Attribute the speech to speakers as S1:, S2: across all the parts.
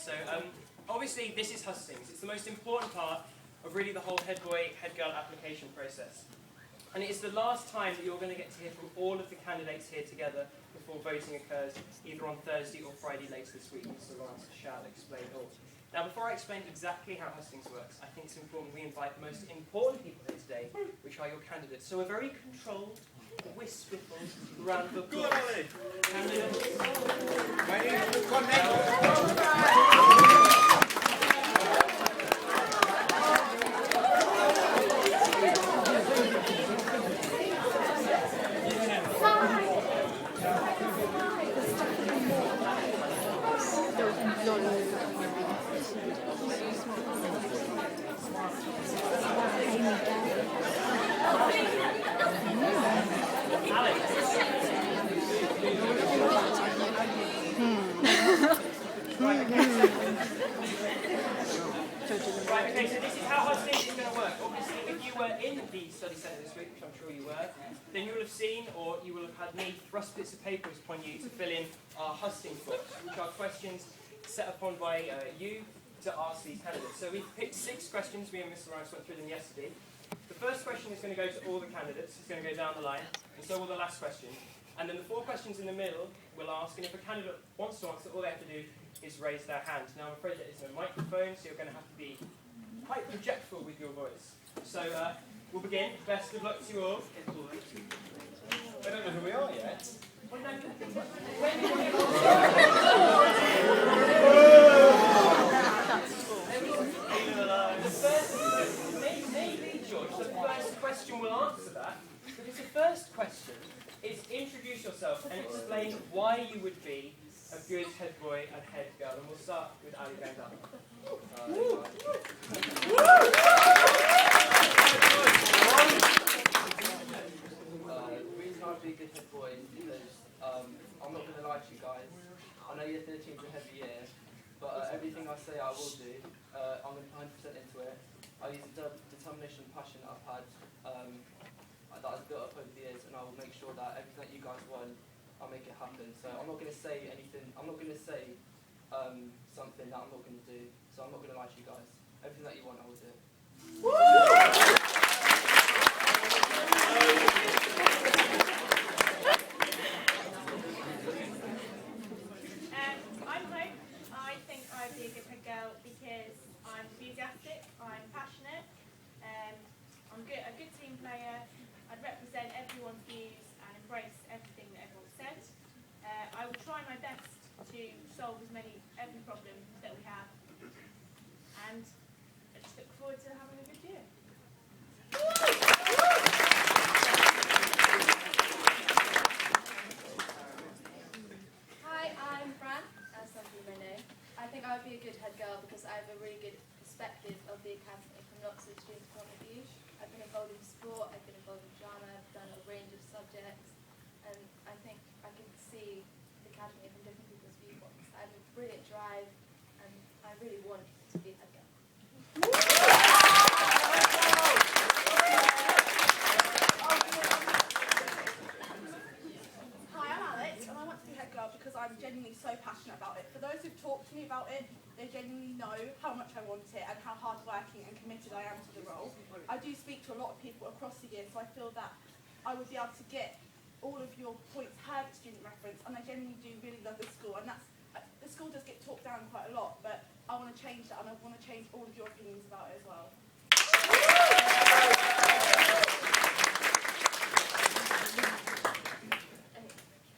S1: So obviously this is hustings. It's the most important part of really the whole head boy, head girl application process. And it is the last time that you're going to get to hear from all of the candidates here together before voting occurs, either on Thursday or Friday later this week. Mr. Lawrence shall explain all. Now, before I explain exactly how hustings works, I think it's important we invite the most important people here today, which are your candidates. So a very controlled, wistful round of applause.
S2: Good, Ollie.
S1: Candidates.
S2: My name is Deacon.
S1: Right, okay, so this is how hustings is going to work. Obviously, if you were in the study centre this week, which I'm sure you were, then you will have seen, or you will have had me thrust bits of papers upon you to fill in our hustings box, which are questions set upon by you to ask these candidates. So we've picked 6 questions. Me and Mr. Rice went through them yesterday. The first question is going to go to all the candidates. It's going to go down the line, and so will the last question. And then the 4 questions in the middle will ask, and if a candidate wants to answer, all they have to do is raise their hand. Now, I'm afraid there is no microphone, so you're going to have to be quite projectful with your voice. So we'll begin. Best of luck to you all.
S2: I don't know who we are yet.
S1: Maybe, George, the first question will answer that, because the first question is introduce yourself and explain why you would be a good head boy and head girl. And we'll start with Ali going down.
S3: The reason I'd be a good head boy is because I'm not going to lie to you guys. I know year 13 is a heavy year, but everything I say I will do. I'm going to put 100% into it. I use the determination and passion that I've had, that I've built up over the years, and I will make sure that everything that you guys want, I'll make it happen. So I'm not going to say anything. I'm not going to say something that I'm not going to do. So I'm not going to lie to you guys. Everything that you want, I will do.
S4: I'm Hope. I think I'd be a good head girl because I'm enthusiastic, I'm passionate, I'm a good team player. I'd represent everyone's views and embrace everything that everyone says. I will try my best to solve every problem that we have, and I just look forward to having a good year.
S5: Hi, I'm Fran, as some people may know. I think I would be a good head girl because I have a really good perspective of the academy from lots of students' point of view. I've been involved in sport, I've been involved in drama, I've done a range of subjects, and I think I can see the academy from different people's viewpoints. I have a brilliant drive, and I really want to be a head girl.
S6: Hi, I'm Alex, and I want to be head girl because I'm genuinely so passionate about it. For those who've talked to me about it, they genuinely know how much I want it and how hardworking and committed I am to the role. I do speak to a lot of people across the year, so I feel that I would be able to get all of your points heard at student reference, and I genuinely do really love the school, and the school does get talked down quite a lot, but I want to change that, and I want to change all of your opinions about it as well.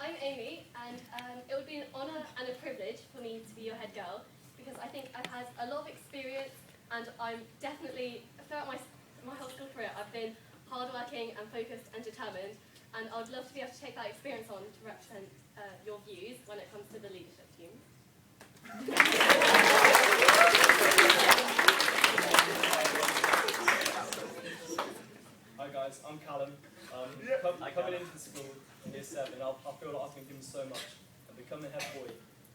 S7: I'm Amy, and it would be an honour and a privilege for me to be your head girl because I think I've had a lot of experience, and I'm definitely, throughout my whole school career, I've been hardworking and focused and determined, and I would love to be able to take that experience on to represent your views when it comes to the leadership team.
S8: Hi guys, I'm Callum. Coming into the school in year 7, I feel like I've been given so much, and becoming head boy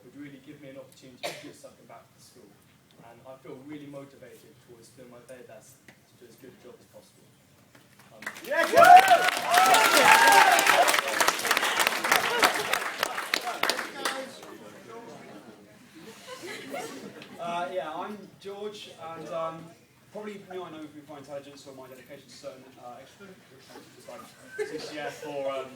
S8: would really give me an opportunity to give something back to the school. And I feel really motivated towards doing my very best to do as good a job as possible.
S9: Yeah, I'm George, and probably I know through my intelligence or my dedication to certain extracurriculars like CCF or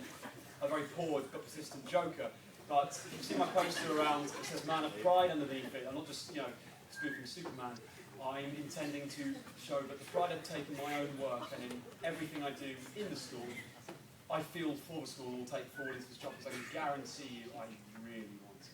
S9: a very poor but persistent joker. But if you see my poster around, it says Man of Pride underneath it. I'm not just spoofing Superman. I'm intending to show that the pride I've taken in my own work and in everything I do in the school, I feel for the school will take forward into this job, because I can guarantee you I really want it.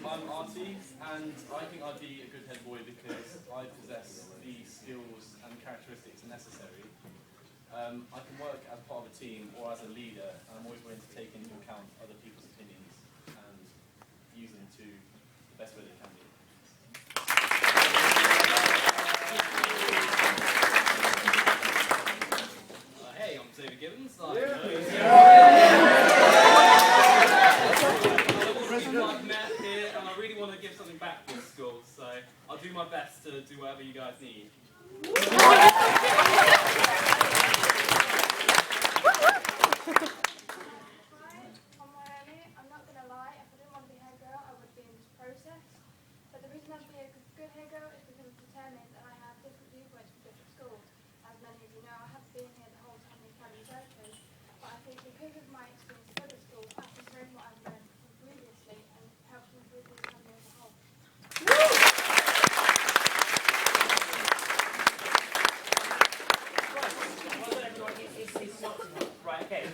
S10: I'm Artie, and I think I'd be a good head boy because I possess the skills and characteristics necessary. I can work as part of a team or as a leader, and I'm always willing to take into account other people's opinions and use them to the best way they can be. Hey, I'm David Gibbons. I've met here, and I really want to give something back to the school, so I'll do my best to do whatever you guys need.
S5: I'm not going to lie, if I didn't want to be head girl, I would be in this process. But the reason I'd be a good head girl is because I'm determined and I have different viewpoints from different schools. As many of you know, I haven't been here the whole time the academy's open, but I think because of my experience with other schools, I can bring what I've learned from previously and help to improve the academy as a whole.
S1: Right, okay.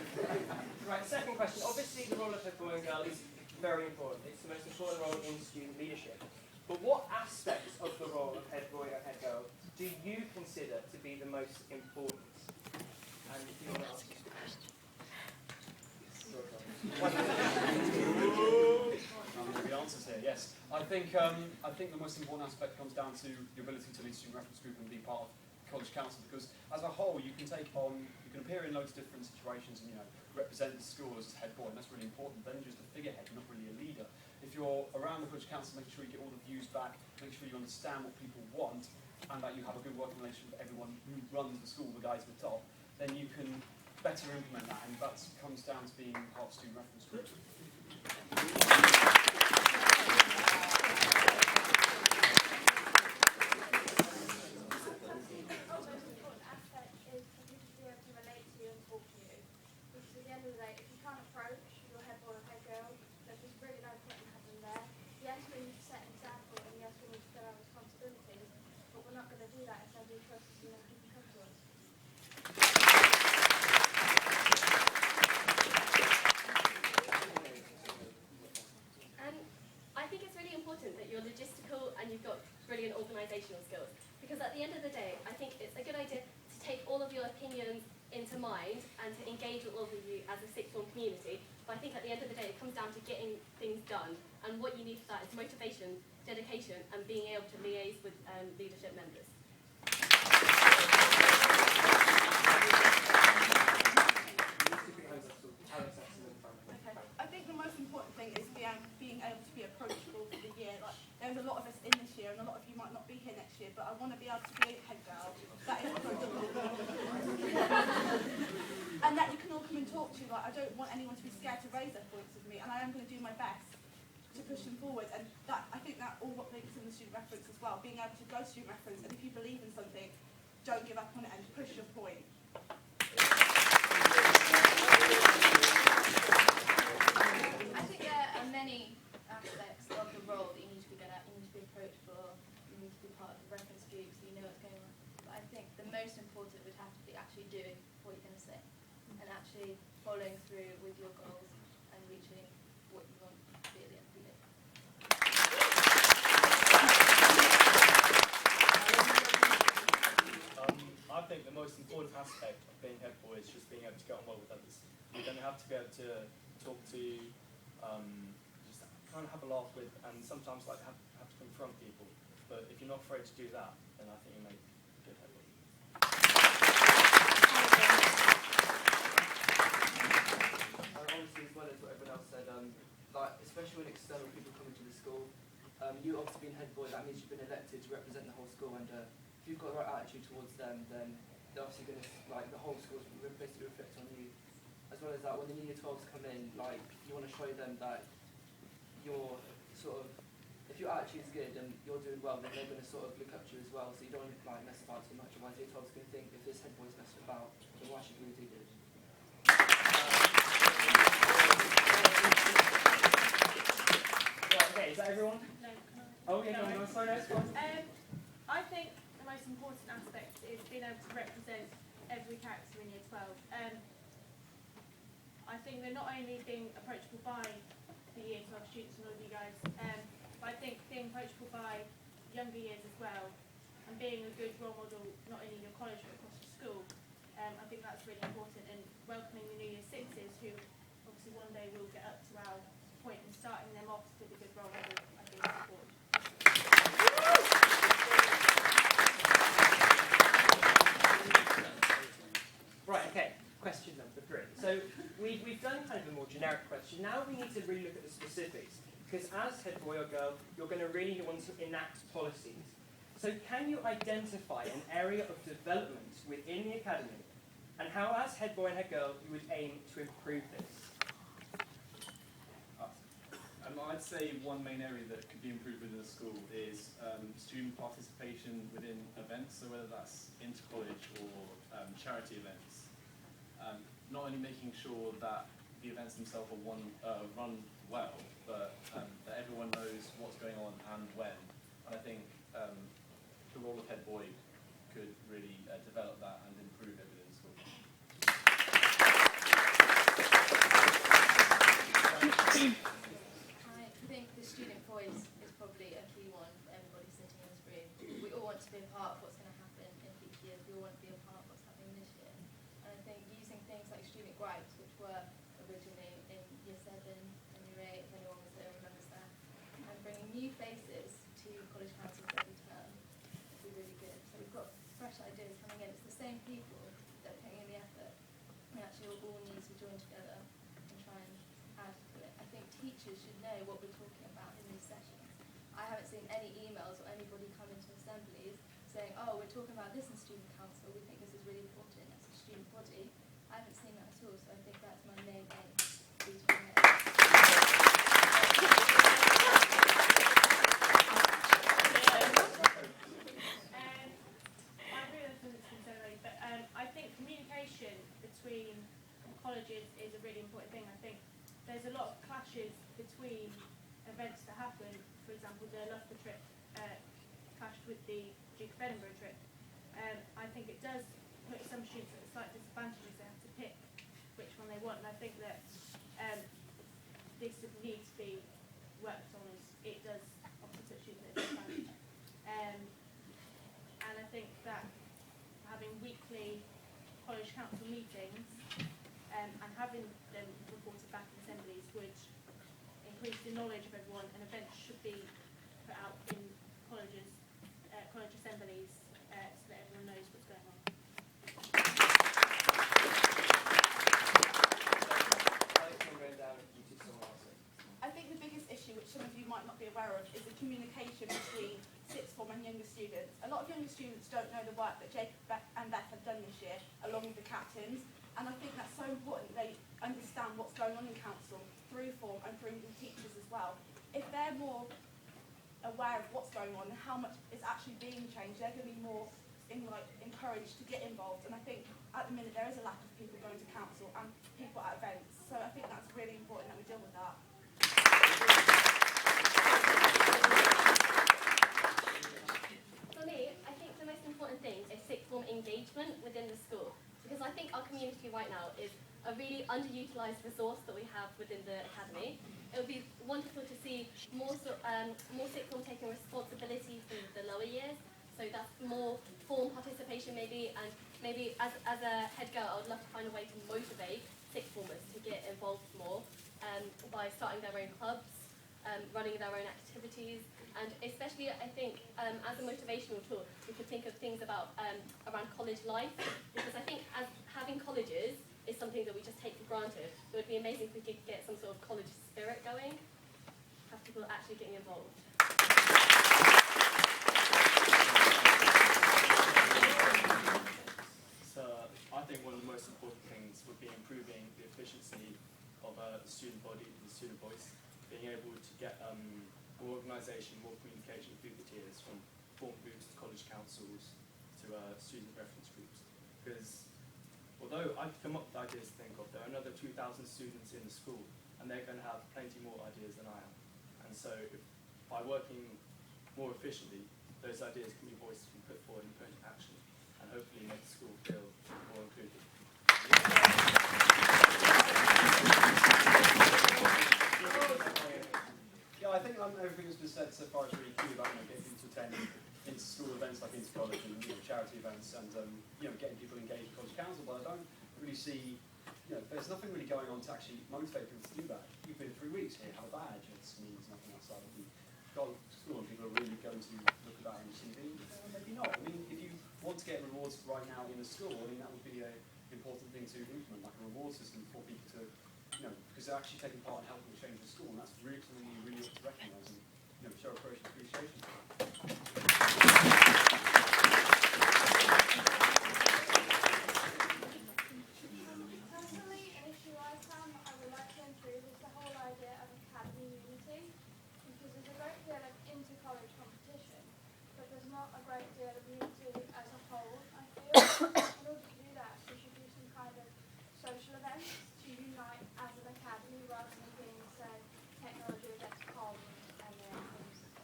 S1: Right, second question. Obviously the role of head boy and girl is very important. It's the most important role in student leadership. But what aspects of the role of head boy and head girl do you consider to be the most important? And if you want to ask
S9: The answers here, yes. I think the most important aspect comes down to the ability to lead student reference group and be part of college council, because as a whole you can appear in loads of different situations and represent the school as head boy, and that's really important. Then you're just a figurehead, you're not really a leader. If you're around the college council, make sure you get all the views back, make sure you understand what people want, and that you have a good working relationship with everyone who runs the school, the guys at the top, then you can better implement that, and that comes down to being part of student reference group.
S7: that you're logistical and you've got brilliant organisational skills. Because at the end of the day, I think it's a good idea to take all of your opinions into mind and to engage with all of you as a sixth form community. But I think at the end of the day, it comes down to getting things done. And what you need for that is motivation, dedication, and being able to liaise with leadership members.
S6: I think the most important thing is being able to be approachable for the year. Like, there's a lot of us in this year, and a lot of you might not be here next year, but I want to be able to be a head girl that is approachable. And that you can all come and talk to. Like, I don't want anyone to be scared to raise their points with me, and I am going to do my best to push them forward. And that, I think that all what links in the student reference as well, being able to go to student reference, and if you believe in something, don't give up on it and push your point.
S5: I think there are many aspects of the role that you need to be good at. You need to be approachable, you need to be part of the reference group so you know what's going on. But I think the most important would have to be actually doing what you're going to say and actually following through with your goals and reaching what you want to be at the end of the day.
S8: I think the most important aspect of being head boy is just being able to get on well with others. You don't have to be able to talk to, just kind of have a laugh with, and sometimes like have to confront people. But if you're not afraid to do that, then I think you make a good head boy.
S3: Honestly, as well as what everyone else said, like especially when external people come into the school, you obviously being head boy, that means you've been elected to represent the whole school, and if you've got the right attitude towards them, then they'll obviously going to, like, the whole school's basically reflect on you. As well as that, when the new year 12s come in, like, you want to show them that you're sort of, if your attitude's good and you're doing well, then they're going to sort of look up to you as well. So you don't like mess about too much. Otherwise, year 12's going to think, if this head boy's messing about, then why should we do good?
S1: Right, okay, is that everyone?
S4: No.
S1: Oh, yeah, no, sorry, next one.
S4: I think the most important aspect is being able to represent every character in year 12. I think they're not only being approachable by the year 12 students and all of you guys, but I think being approachable by younger years as well, and being a good role model not only in your college but across the school. I think that's really important, and welcoming the new year 6s who obviously one day will get up to our point, and starting them off with a good role model, I think is important.
S1: Right, okay, question number 3. So we've done kind of a more generic question. Now we need to really look at the specifics, because as head boy or girl, you're going to really want to enact policies. So can you identify an area of development within the academy, and how as head boy and head girl you would aim to improve this?
S10: I'd say one main area that could be improved within the school is student participation within events, so whether that's inter-college or charity events. Not only making sure that the events themselves are run well, but that everyone knows what's going on and when. And I think the role of head boy could really develop that and improve it within the school.
S5: I think the student voice is probably a key one for everybody sitting in this room. We all want to be a part of what's going to happen in future years. We all want to be a part of what's happening this year. And I think using things like student gripes, which were originally in year 7 and year 8, if anyone was there remembers that, and bringing new faces to college councils every term would be really good. So we've got fresh ideas coming in. It's the same people that are putting in the effort. We actually all need to join together and try and add to it. I think teachers should know what we're talking about in these sessions. I haven't seen any emails or anybody come into assemblies saying, oh, we're talking about this in student council, we think this is really important as a student body. I haven't seen that at all, so I think that's my main aim.
S4: I agree with everything that's been said already, but I think communication between colleges is a really important thing. I think there's a lot of clashes between events that happen. For example, the Loughborough trip clashed with the Duke of Edinburgh trip. I think it does put some students at a slight disadvantage as they have to pick which one they want, and I think that this would need to be worked on, as it does often put students at a disadvantage. And I think that having weekly college council meetings and having them reported back in assemblies would increase the knowledge of everyone, and events should be put out in colleges, college assemblies, so that everyone knows what's going on.
S6: I think the biggest issue, which some of you might not be aware of, is the communication between sixth form and younger students. A lot of younger students don't know the work that Jacob and Beth have done this year, along with the captains, and I think that's so important they understand what's going on in council, through form and through the teachers as well. If they're more aware of what's going on and how much is actually being changed, they're going to be more encouraged to get involved, and I think at the minute there is a lack of people going to council and people at events, so I think that's really important that we deal with that.
S7: For me, I think the most important thing is sixth form engagement within the school, because I think our community right now is a really underutilised resource that we have within the academy. It would be wonderful to see more sixth form taking responsibility for the lower years, so that's more form participation maybe, and maybe as a head girl I would love to find a way to motivate sixth formers to get involved more by starting their own clubs, running their own activities, and especially I think as a motivational tool we could think of things about around college life, because I think as having colleges is something that we just take for granted. It would be amazing if we could get some sort of college spirit going, have people actually getting involved.
S8: So think one of the most important things would be improving the efficiency of the student body, the student voice, being able to get more organisation, more communication through the tiers, from form groups to college councils to student reference groups. Because although I've come up with ideas to think of, there are another 2,000 students in the school, and they're going to have plenty more ideas than I am. And so by working more efficiently, those ideas can be voiced and put forward and put into action, and hopefully make the school feel more included.
S9: Yeah, I think everything that's been said so far is really key about getting people to attend inter-school events like inter-college and charity events, and getting people engaged with college council. But I don't really see, there's nothing really going on to actually motivate people to do that. You've been 3 weeks here, have a badge. It means nothing outside of the college school, and people are really going to look at that in your CV. Maybe not. I mean, if you want to get rewards right now in the school, I mean that would be an important thing to implement, like a reward system for people to. Because they're actually taking part in helping to change the school, and that's really something you really have to recognise and show appreciation for.
S5: Personally, an issue I found that I would like to improve is the whole idea of academy unity, because there's a great deal of inter-college competition, but there's not a great deal of unity as a whole, I feel. In order to do that, we should do some kind of social events to unite as an academy, rather than being, say, technology against comms and then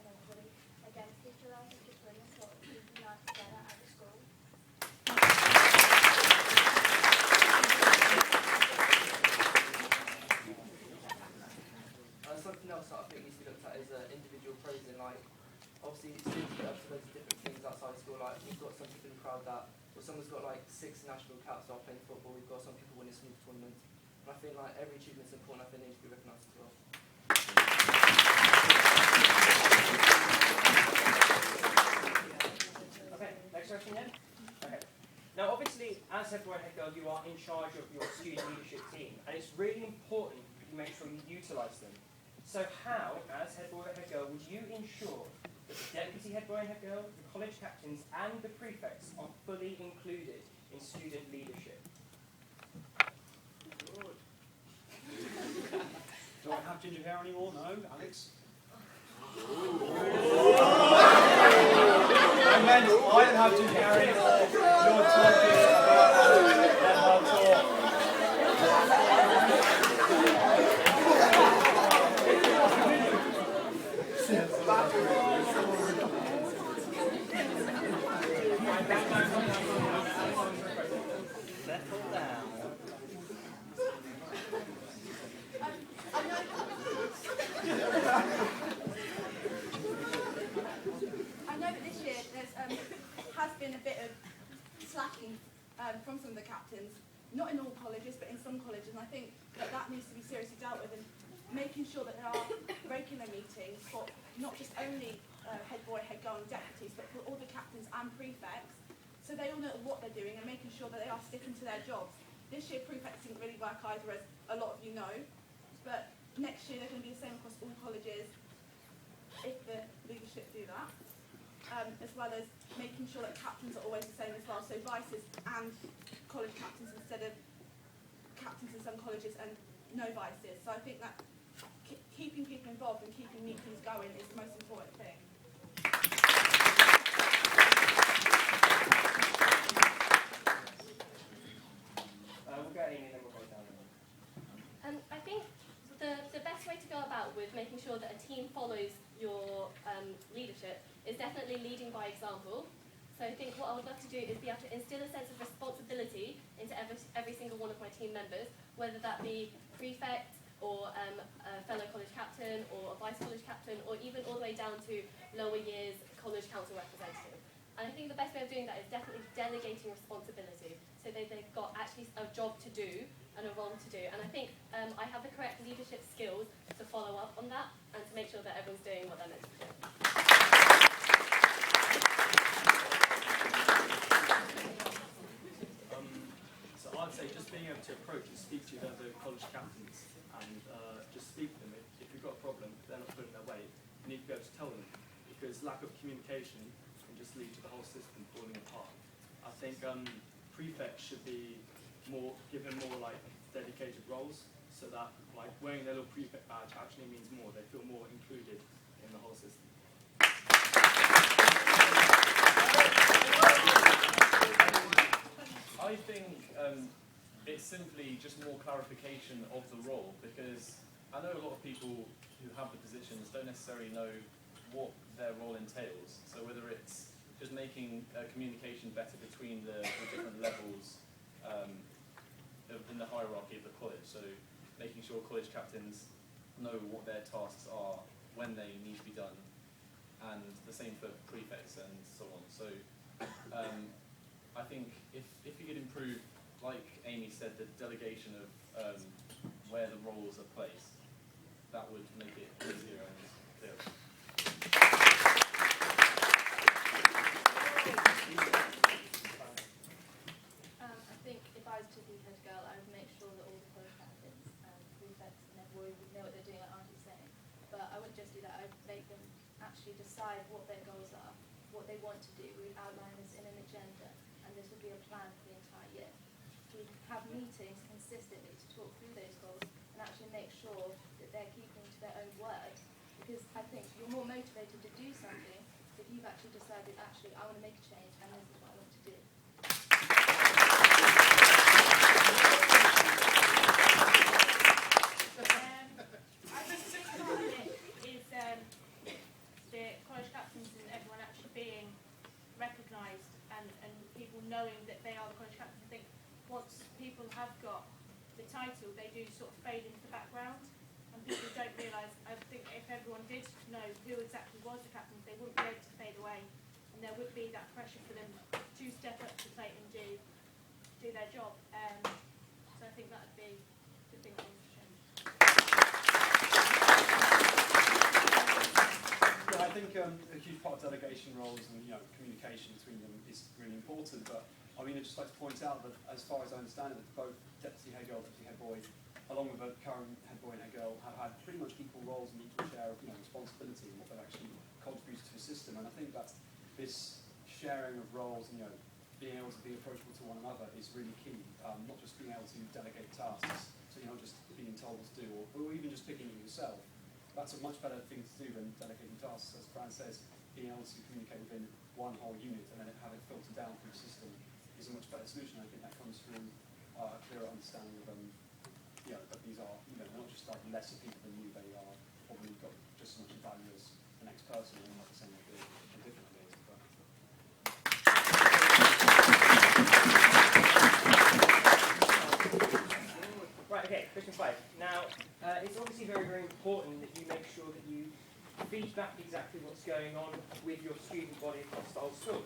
S5: everybody against each other. I think it's really important to unite together as a school.
S3: Something else that I think needs to be looked at is individual praising. Like, obviously, students get up to loads of different things outside school. Like, we've got some people in the crowd that, well, someone's got like 6 national caps while playing football. We've got some people winning snooker tournaments. And I think like every achievement's important. I think it needs to be recognised as well.
S1: Okay, next question then. Okay. Now, obviously, as head boy and head girl, you are in charge of your student leadership team, and it's really important that you make sure you utilise them. So how, as head boy and head girl, would you ensure that the deputy head boy and head girl, the college captains, and the prefects are fully included in student leadership?
S9: Do I have ginger hair anymore? No, Alex?
S2: I meant I don't have ginger hair anymore. You're talking about talk.
S1: Settle down.
S6: I know that this year there's has been a bit of slacking from some of the captains, not in all colleges, but in some colleges, and I think that needs to be seriously dealt with, and making sure that there are regular meetings for not just only head boy, head girl and deputies, but for all the captains and prefects, so they all know what they're doing and making sure that they are sticking to their jobs. This year prefects didn't really work either, as a lot of you know, but next year they're going to be the same across all colleges if the leadership do that, as well as making sure that captains are always the same as well, so vices and college captains instead of captains in some colleges and no vices. So I think that keeping people involved and keeping meetings going is the most important thing.
S1: We'll go Amy and then we'll go down.
S7: I think the best way to go about with making sure that a team follows your leadership is definitely leading by example. So I think what I would love to do is be able to instill a sense of responsibility into every single one of my team members, whether that be prefect or a fellow college captain or a vice college captain, or even all the way down to lower years college council representative. And I think the best way of doing that is definitely delegating responsibility, so they've got actually a job to do and a role to do. And I think I have the correct leadership skills to follow up on that and to make sure that everyone's doing what they're meant to do.
S8: So I'd say just being able to approach and speak to the other college captains and just speak to them. If you've got a problem, if they're not pulling their weight, you need to be able to tell them, because lack of communication can just lead to the whole system falling apart. I think prefects should be give them more like dedicated roles, so that like wearing their little prefect badge actually means more. They feel more included in the whole system.
S10: I think it's simply just more clarification of the role, because I know a lot of people who have the positions don't necessarily know what their role entails. So whether it's just making communication better between the different levels in the hierarchy of the college, so making sure college captains know what their tasks are, when they need to be done, and the same for prefects and so on. So I think if you could improve, like Amy said, the delegation of where the roles are placed, that would make it easier and clearer.
S5: I think if I was to be head girl, I would make sure that all the college captains and prefects and everybody would know what they're doing, like Auntie's saying. But I wouldn't just do that, I'd make them actually decide what their goals are, what they want to do. We would outline this in an agenda, and this would be a plan for the entire year. We'd have meetings consistently to talk through those goals and actually make sure that they're keeping to their own word. Because I think you're more motivated to do something if you've actually decided, actually, I want to make a change and this is what I want to do.
S4: I think the big part of it is the college captains and everyone actually being recognised and people knowing that they are the college captains. I think once people have got the title, they do sort of fade into the background, and people don't realise. I think if everyone did know who exactly was the captain, they wouldn't be able to fade away, and there would be that pressure for them to step up to the plate and do their job. So I think that would be the big thing to change.
S9: Yeah, I think a huge part of delegation roles and communication between them is really important. But I mean, I'd just like to point out that as far as I understand it, both deputy head girl, deputy head boy, along with the current head boy and head girl, have had pretty much equal roles and equal share of responsibility in what they've actually contributed to the system. And I think that this sharing of roles and being able to be approachable to one another is really key. Not just being able to delegate tasks, so you're not just being told what to do, or even just picking it yourself. That's a much better thing to do than delegating tasks. As Fran says, being able to communicate within one whole unit and then have it filtered down through the system is a much better solution. I think that comes through a clearer understanding of that these are not just like lesser people than you. They are probably got just as much value as the next person, and not the same idea and different ideas.
S1: Right, okay, question 5. Now, it's obviously very, very important that you make sure that you feed back exactly what's going on with your student body across the whole school.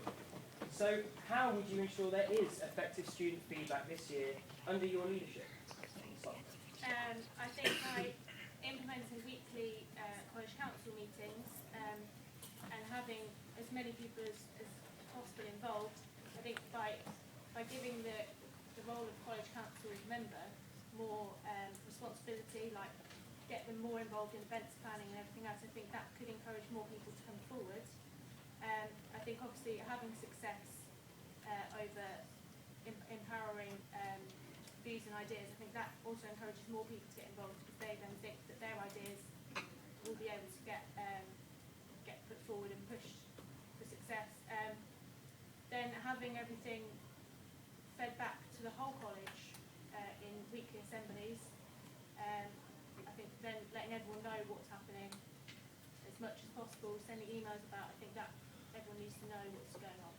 S1: So, how would you ensure there is effective student feedback this year under your leadership?
S4: I think by implementing weekly college council meetings and having as many people as possible involved, I think by giving the role of college council member more responsibility, like get them more involved in events planning and everything else, I think that could encourage more people to come forward. I think obviously having success over empowering views and ideas, I think that also encourages more people to get involved, because they then think that their ideas will be able to get put forward and pushed for success. Then having everything fed back to the whole college in weekly assemblies. I think then letting everyone know what's happening as much as possible, sending emails about. I think that everyone needs to know what's going on.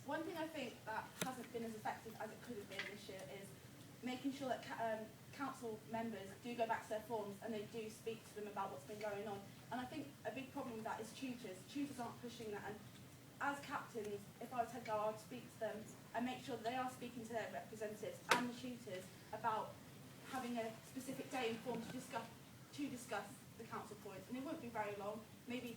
S6: One thing I think that hasn't been as effective as it could have been this year is making sure that council members do go back to their forms and they do speak to them about what's been going on. And I think a big problem with that is tutors. Tutors aren't pushing that. And as captains, if I was head girl, I would speak to them and make sure that they are speaking to their representatives and the tutors about having a specific day in form to discuss the council points. And it won't be very long, maybe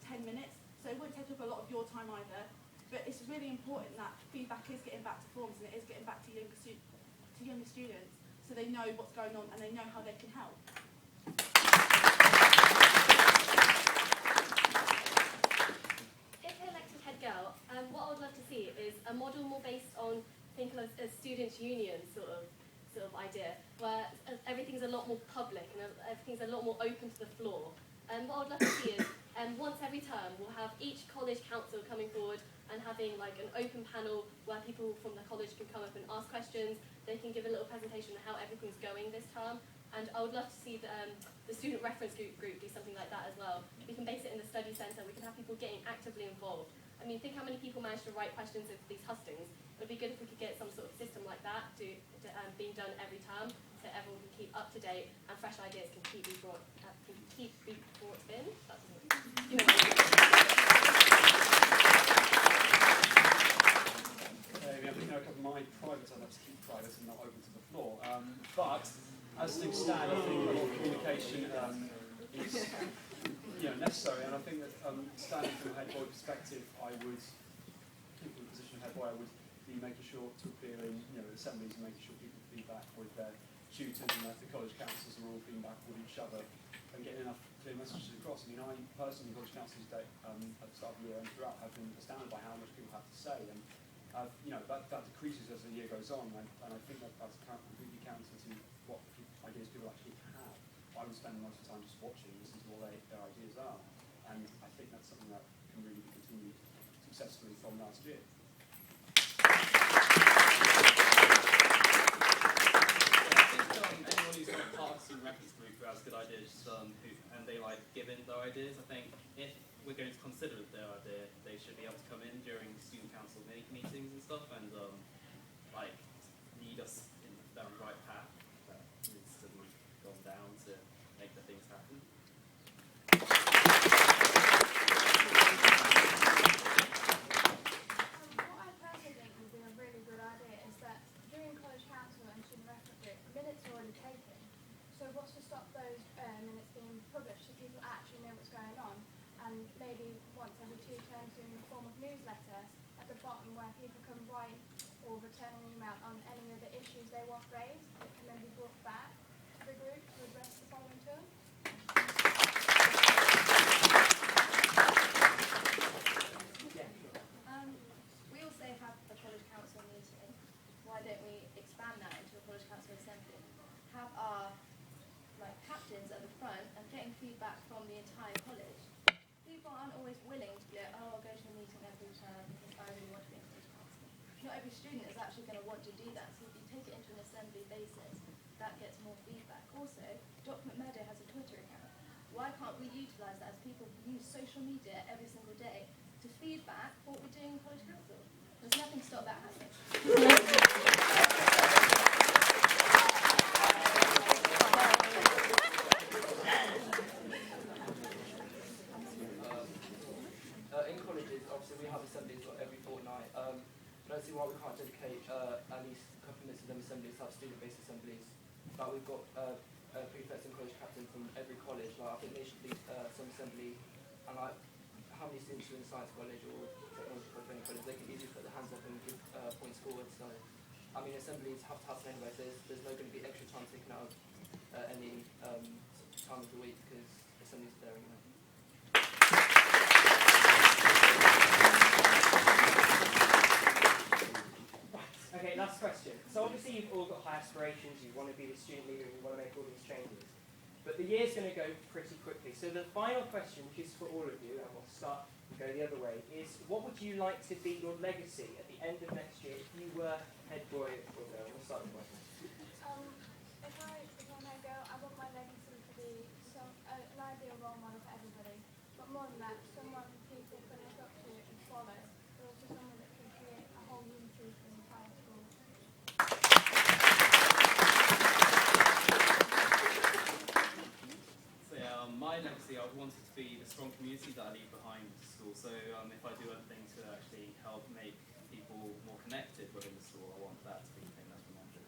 S6: 10 minutes. So it won't take up a lot of your time either. But it's really important that feedback is getting back to forms and it is getting back to younger students, so they know what's going on and they know how they can help.
S7: college union sort of idea, where everything's a lot more public and everything's a lot more open to the floor. And what I'd love to see is, once every term, we'll have each college council coming forward and having like an open panel where people from the college can come up and ask questions. They can give a little presentation on how everything's going this term. And I would love to see the student reference group do something like that as well. We can base it in the study centre. We can have people getting actively involved. I mean, think how many people manage to write questions of these hustings. It would be good if we could get some sort of system like that being done every term, so everyone can keep up to date and fresh ideas can keep being brought in. That's you know.
S9: I think a couple of my privates I'd have to keep private and not open to the floor. But as things stand, I think a lot of communication is necessary, and I think that standing from a head boy perspective, I would, from the position of head boy, I would be making sure to appear in assemblies and making sure people feedback with their tutors and that the college councils are all feedback with each other and getting enough clear messages across. I mean, I personally, college councils at the start of the year and throughout, have been astounded by how much people have to say, and that decreases as the year goes on, and I think that's completely counter to what ideas people actually have. I would spend most of the time just watching, listening to what their ideas are, and I think that's something that can really be continued successfully from last year.
S10: Anyone who's got part of the student reference group who has good ideas and they like give in their ideas, I think if we're going to consider their idea, they should be able to come in during student council meetings and stuff and lead us down the right path that needs to be gone down to make the things happen.
S5: What I personally think would be a really good idea is that during college council and student reference group, minutes are already taken. So what's to stop those minutes being published so people actually know what's going on? And maybe once every 2 terms in the form of newsletters at the bottom where people can write or return an email on any of the issues they want raised that can then be brought back to the group to address the following term. We also have a college council meeting. Why don't we expand that into a college council assembly? Have our captains at the front and getting feedback from the entire college. People aren't always willing to be like, I'll go to a meeting every term because I really want to be in college council. Not every student is actually going to want to do that, so if you take it into an assembly basis, that gets more feedback. Also, Dr. McMurdo has a Twitter account. Why can't we utilise that as people use social media every single day to feedback what we're doing in college council? There's nothing to stop that happening.
S3: In colleges, obviously we have assemblies every fortnight. I don't see why we can't dedicate at least a couple of minutes of them assemblies to have student-based assemblies. We've got prefects and college captains from every college. I think they should lead some assembly. And how many students are in science college or technology college or any college, they can easily put their hands up and give points forward. So, I mean, assemblies have to happen anyway. So there's no going to be extra time taken out of any time of the week because assemblies are there anyway.
S1: Okay, last question. So obviously you've all got high aspirations, you want to be the student leader and you want to make all these changes. But the year's going to go pretty quickly. So the final question, which is for all of you, and we'll start and go the other way, is what would you like to be your legacy at the end of next year if you were head boy or girl? We'll start with one.
S5: If I'm a girl, I want my legacy to be an ideal role model for everybody. But more than that, someone people can look up to and follow, but also someone that can create a whole unity for the entire school.
S10: So yeah, my legacy, I want it to be the strong community that I leave behind the school. So if I do anything to actually help make people more connected within the school, I want that to be the thing that's remembered.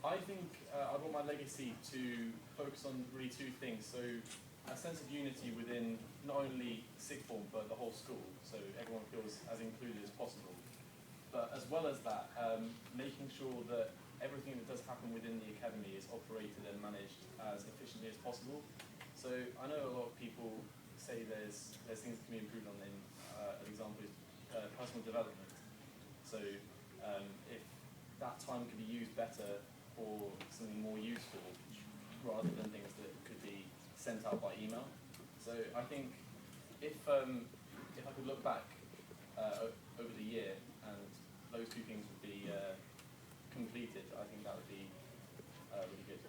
S8: I think I want my legacy to focus on really 2 things. So a sense of unity within not only sixth form but the whole school, so everyone feels as included as possible. But as well as that, making sure that everything that does happen within the academy is operated and managed as efficiently as possible. So I know a lot of people say there's things that can be improved on in
S10: an example is personal development. So if that time could be used better for something more useful rather than things that could be sent out by email. So I think if I could look back over the year and those two things would be completed, I think that would be really good.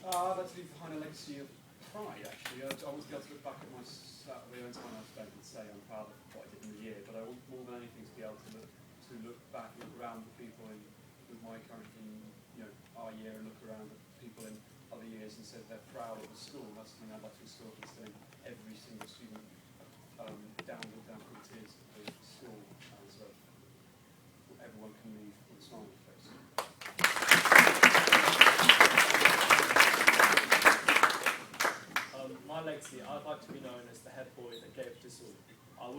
S9: I'd like to leave behind a legacy of pride, actually. I want to be able to look back at my Saturday own time I spent and say I'm proud of what I did in the year, but I want more than anything to be able to look back and look around the people with my current our year and look around at people in other years and say they're proud of the school. That's something I'd like to instill in every single student down through the tiers of the school, so everyone can leave with a smile on their face.
S2: My legacy, I'd like to be known as the head boy that gave to school. I'd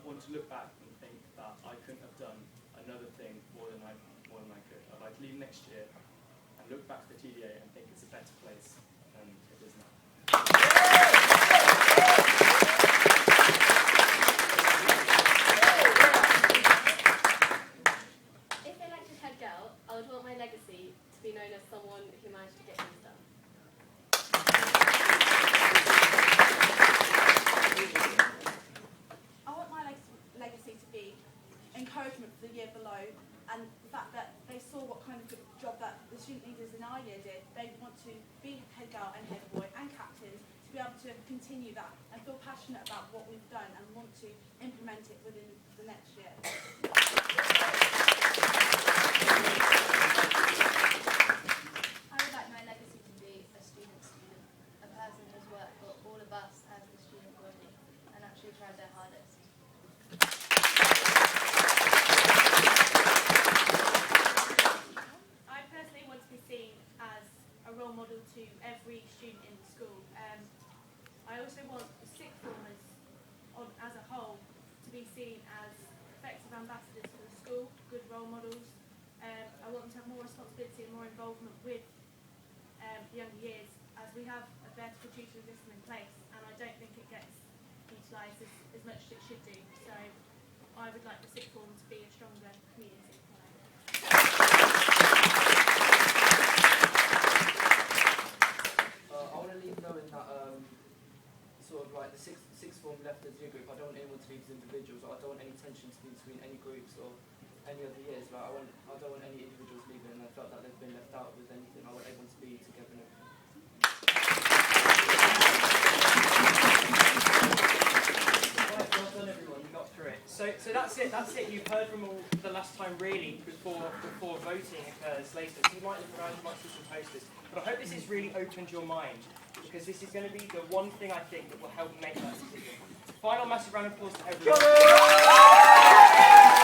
S2: want to look back and think that I couldn't have done another thing more than I could. I'd like to leave next year and look back to the TDA and think it's a better place than it is now.
S7: If elected head girl, I would want my legacy to be known as someone who managed to get things done.
S6: I want my legacy to be encouragement for the year below, and the fact that they saw what kind of good job that the student leaders in our year did. They want to be head girl and head boy and captain to be able to continue that and feel passionate about what we've done and want to implement it within the next year.
S5: I would like my legacy to be a student, a person who's worked for all of us as the student body and actually tried their hardest.
S4: I personally want to be seen as a role model to every student in the school. I also want the sixth formers as a whole to be seen as effective ambassadors for the school, good role models. I want them to have more responsibility and more involvement with the younger years, as we have a vertical tutoring system in place, and I don't think it gets utilised as much as it should do. So I would like the sixth form to be a stronger community.
S3: I want to leave knowing that sort of like the sixth form left as a group. I don't want anyone to leave as individuals. Or I don't want any tension to be between any groups or any other years. Like I don't want any individuals leaving, and I felt that they've been left out with anything. I want everyone to be together and everything.
S1: Right, well done everyone, you got through it. So that's it. You've heard from all the last time really before voting occurs later. So you might look around, you might see some posters. But I hope this has really opened your mind, because this is going to be the one thing I think that will help make that decision. Final massive round of applause to everyone.